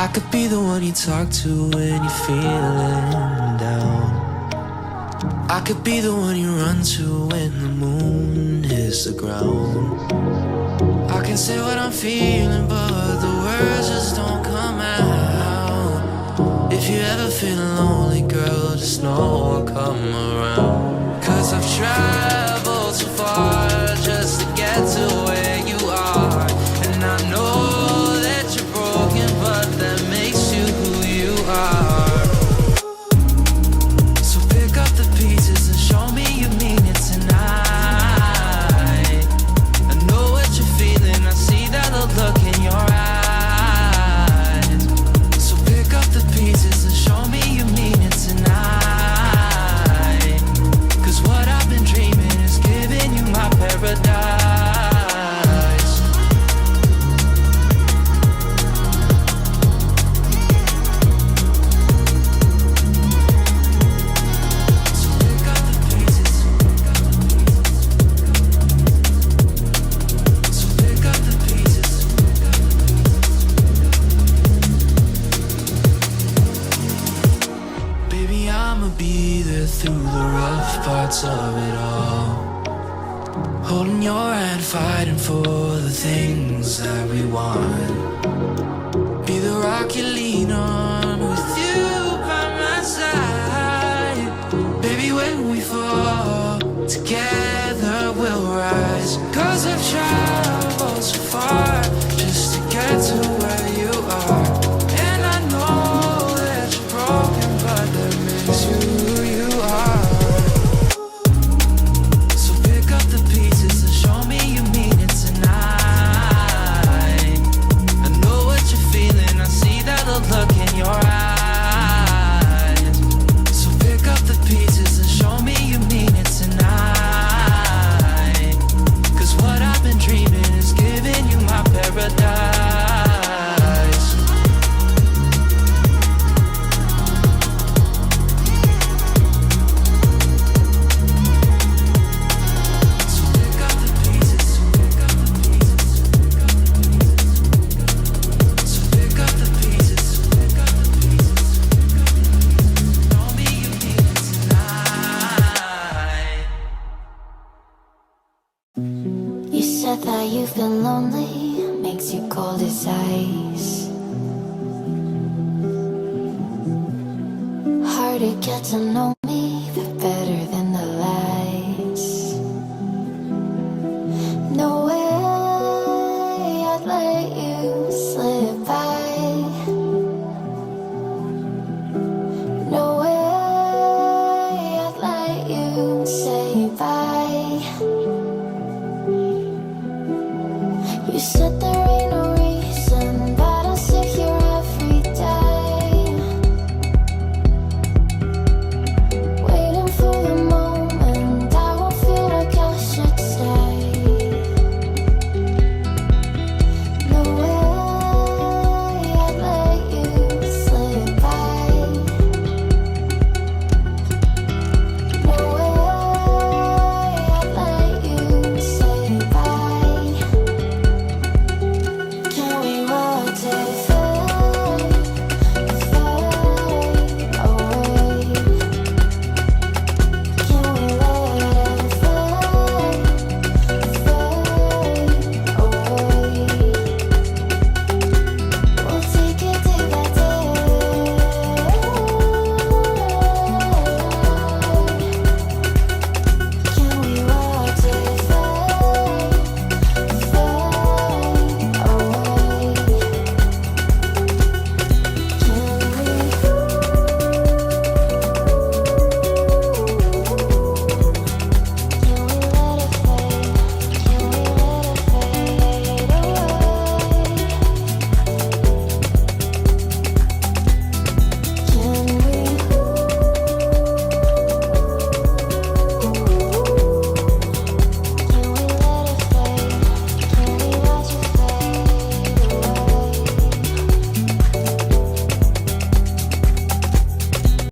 I could be the one you talk to when you're feeling down. I could be the one you run to when the moon hits the ground. I can say what I'm feeling, but the words just don't come out. If you ever feel lonely, girl, just know I'll come around. 'Cause I've traveled so far just to get to where you are. And I know that you're broken, but that makes you who you are. So pick up the pieces and show me you mean it tonight. I know what you're feeling, I see that look in your eyes. So pick up the pieces and show me you mean it tonight. 'Cause what I've been dreaming is giving you my paradise. Be there through the rough parts of it all, holding your hand, fighting for the things that we want. Be the rock you lean on, with you by my side. Baby, when we fall, together we'll rise. 'Cause I've traveled so far just to get to where you are. And I know that you're broken, but that makes you who you are. So pick up the pieces and show me you mean it tonight. I know what you're feeling, I see that look in your eyes. So pick up the pieces and show me you mean it tonight. 'Cause what I've been dreaming is giving you my paradise. That you feel lonely makes you cold as ice. Hard to get to know me,